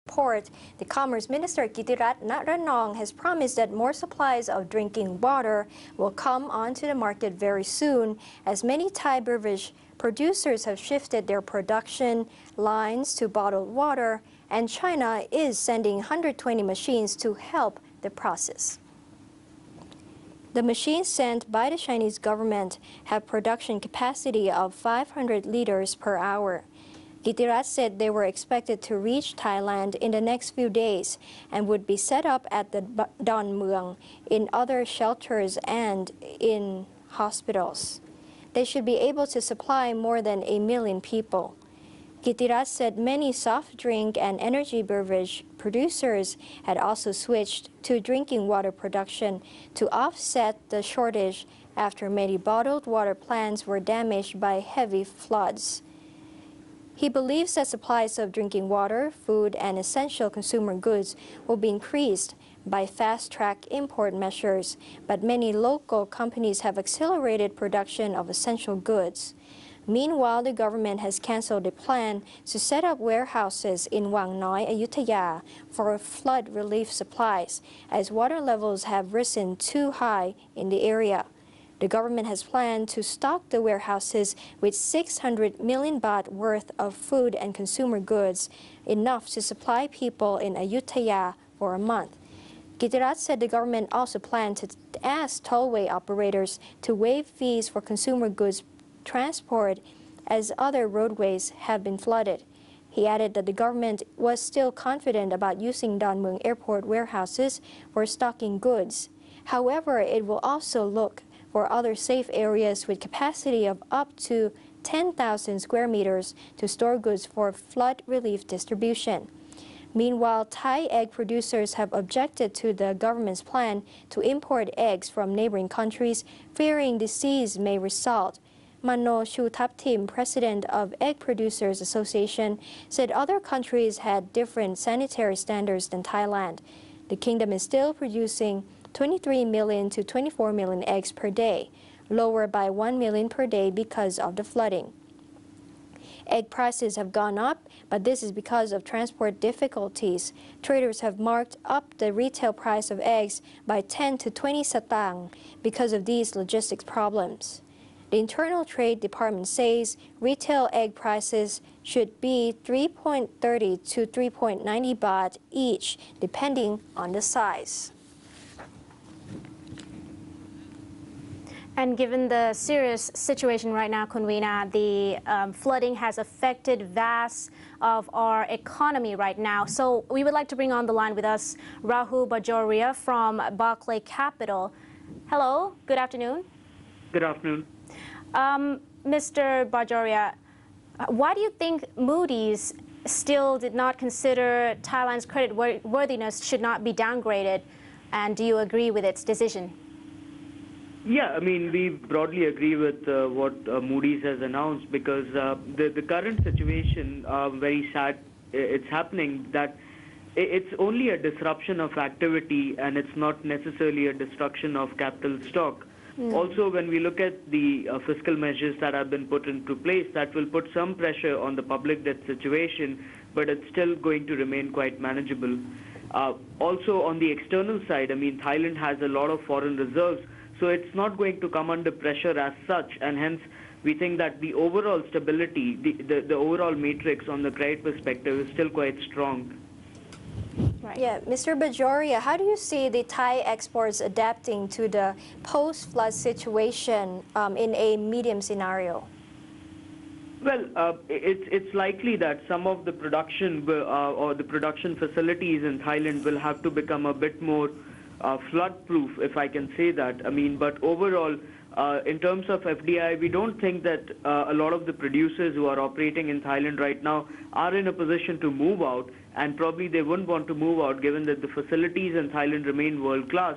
port, the Commerce Minister Kitirat Natranong has promised that more supplies of drinking water will come onto the market very soon, as many Thai beverage producers have shifted their production lines to bottled water, and China is sending 120 machines to help the process. The machines sent by the Chinese government have production capacity of 500 liters per hour. Kitirat said they were expected to reach Thailand in the next few days and would be set up at the Don Mueang, in other shelters and in hospitals. They should be able to supply more than 1 million people. Kitirat said many soft drink and energy beverage producers had also switched to drinking water production to offset the shortage after many bottled water plants were damaged by heavy floods. He believes that supplies of drinking water, food, and essential consumer goods will be increased by fast-track import measures, but many local companies have accelerated production of essential goods. Meanwhile, the government has canceled the plan to set up warehouses in Wang Noi, Ayutthaya, for flood relief supplies, as water levels have risen too high in the area. The government has planned to stock the warehouses with 600 million baht worth of food and consumer goods, enough to supply people in Ayutthaya for a month. Kitirat said the government also planned to ask tollway operators to waive fees for consumer goods transport, as other roadways have been flooded. He added that the government was still confident about using Don Mueang Airport warehouses for stocking goods. However, it will also look for other safe areas with capacity of up to 10,000 square meters to store goods for flood relief distribution. Meanwhile, Thai egg producers have objected to the government's plan to import eggs from neighboring countries, fearing disease may result. Mano Chutaptim, president of Egg Producers Association, said other countries had different sanitary standards than Thailand. The kingdom is still producing 23 million to 24 million eggs per day, lower by 1 million per day because of the flooding. Egg prices have gone up, but this is because of transport difficulties. Traders have marked up the retail price of eggs by 10 to 20 satang because of these logistics problems. The Internal Trade Department says retail egg prices should be 3.30 to 3.90 baht each, depending on the size. And given the serious situation right now, Kunvina, the flooding has affected vast of our economy right now. So we would like to bring on the line with us Rahul Bajoria from Barclays Capital. Hello, good afternoon. Good afternoon. Mr. Bajoria, why do you think Moody's still did not consider Thailand's credit worthiness should not be downgraded, and do you agree with its decision? Yeah, I mean, we broadly agree with what Moody's has announced, because the current situation, very sad, it's happening that it's only a disruption of activity and it's not necessarily a destruction of capital stock. Also, when we look at the fiscal measures that have been put into place, that will put some pressure on the public debt situation, but it's still going to remain quite manageable. Also, on the external side, I mean, Thailand has a lot of foreign reserves, so it's not going to come under pressure as such, and hence we think that the overall stability, the overall matrix on the credit perspective is still quite strong. Right. Yeah, Mr. Bajoria, how do you see the Thai exports adapting to the post-flood situation in a medium scenario? Well, it's likely that some of the production or the production facilities in Thailand will have to become a bit more flood-proof, if I can say that. I mean, but overall, in terms of FDI, we don't think that a lot of the producers who are operating in Thailand right now are in a position to move out, and probably they wouldn't want to move out given that the facilities in Thailand remain world-class.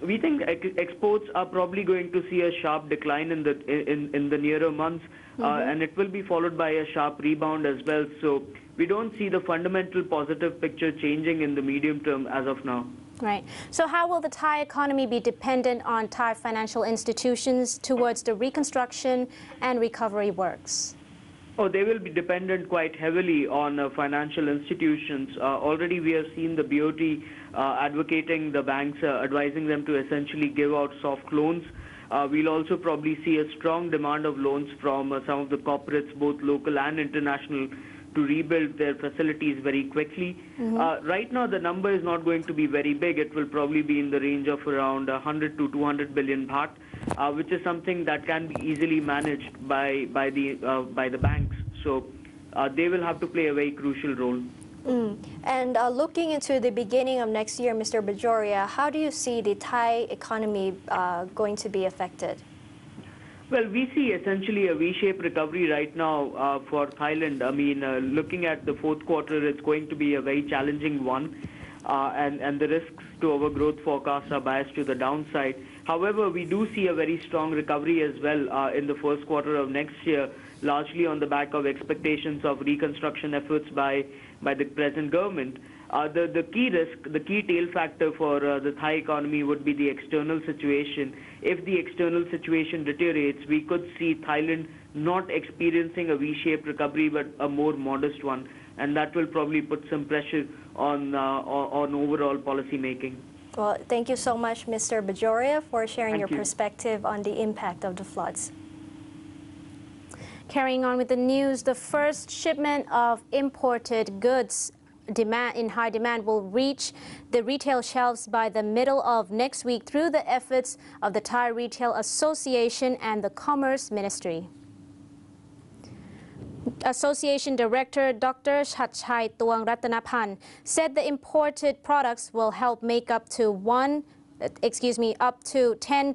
We think exports are probably going to see a sharp decline in the nearer months, and it will be followed by a sharp rebound as well. So we don't see the fundamental positive picture changing in the medium term as of now. Right. So how will the Thai economy be dependent on Thai financial institutions towards the reconstruction and recovery works? Oh, they will be dependent quite heavily on financial institutions. Already we have seen the BOT advocating the banks, advising them to essentially give out soft loans. We'll also probably see a strong demand of loans from some of the corporates, both local and international, to rebuild their facilities very quickly. Right now, the number is not going to be very big. It will probably be in the range of around 100 to 200 billion baht, which is something that can be easily managed by the banks. So they will have to play a very crucial role. And looking into the beginning of next year, Mr. Bajoria, how do you see the Thai economy going to be affected? Well, we see essentially a V-shaped recovery right now for Thailand. I mean, looking at the fourth quarter, it's going to be a very challenging one, and the risks to our growth forecasts are biased to the downside. However, we do see a very strong recovery as well in the first quarter of next year, largely on the back of expectations of reconstruction efforts by the present government. The key risk, the key tail factor for the Thai economy would be the external situation. If the external situation deteriorates, we could see Thailand not experiencing a V-shaped recovery, but a more modest one, and that will probably put some pressure on overall policy making. Well, thank you so much, Mr. Bajoria, for sharing Thank your you. perspective on the impact of the floods. Carrying on with the news, the first shipment of imported goods in high demand will reach the retail shelves by the middle of next week through the efforts of the Thai Retail Association and the Commerce Ministry. Association Director Dr. Chatchai Tuang Ratanapan said the imported products will help make up to 10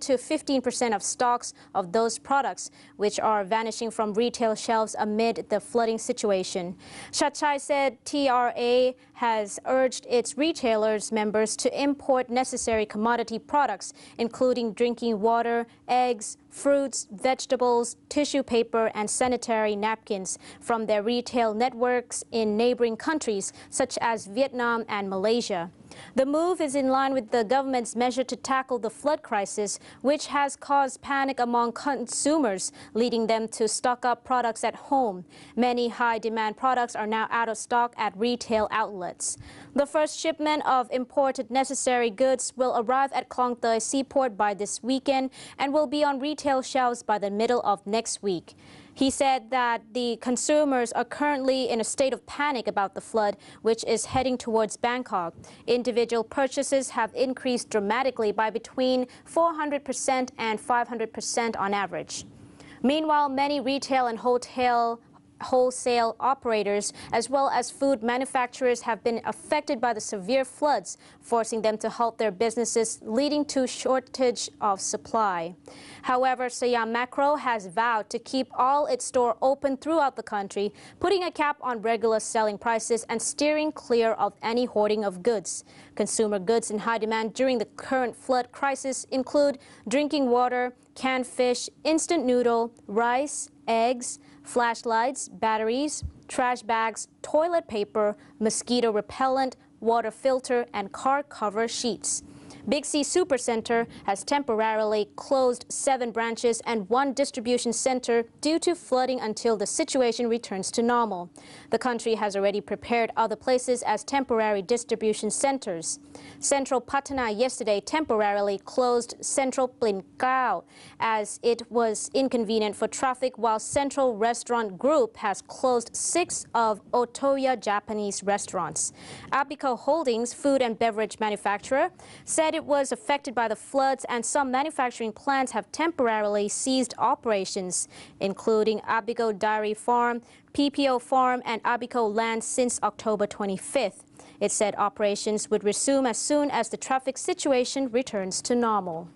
to 15% of stocks of those products, which are vanishing from retail shelves amid the flooding situation. Chatchai said TRA has urged its retailers members to import necessary commodity products, including drinking water, eggs, fruits, vegetables, tissue paper, and sanitary napkins from their retail networks in neighboring countries such as Vietnam and Malaysia. The move is in line with the government's measure to tackle the flood crisis, which has caused panic among consumers, leading them to stock up products at home. Many high-demand products are now out of stock at retail outlets. The first shipment of imported necessary goods will arrive at Klong Toei Seaport by this weekend and will be on retail shelves by the middle of next week. He said that the consumers are currently in a state of panic about the flood, which is heading towards Bangkok. Individual purchases have increased dramatically by between 400% and 500% on average. Meanwhile, many retail and wholesale operators as well as food manufacturers have been affected by the severe floods, forcing them to halt their businesses, leading to shortage of supply. However, Siam Makro has vowed to keep all its stores open throughout the country, putting a cap on regular selling prices and steering clear of any hoarding of goods. Consumer goods in high demand during the current flood crisis include drinking water, canned fish, instant noodle, rice, eggs, flashlights, batteries, trash bags, toilet paper, mosquito repellent, water filter, and car cover sheets. Big C Supercenter has temporarily closed 7 branches and 1 distribution center due to flooding until the situation returns to normal. The country has already prepared other places as temporary distribution centers. Central Patana yesterday temporarily closed Central Plin Kao as it was inconvenient for traffic, while Central Restaurant Group has closed 6 of Otoya Japanese restaurants. Abico Holdings, food and beverage manufacturer, said it was affected by the floods and some manufacturing plants have temporarily ceased operations, including Abico Dairy Farm, PPO Farm, and Abico Land since October 25th. It said operations would resume as soon as the traffic situation returns to normal.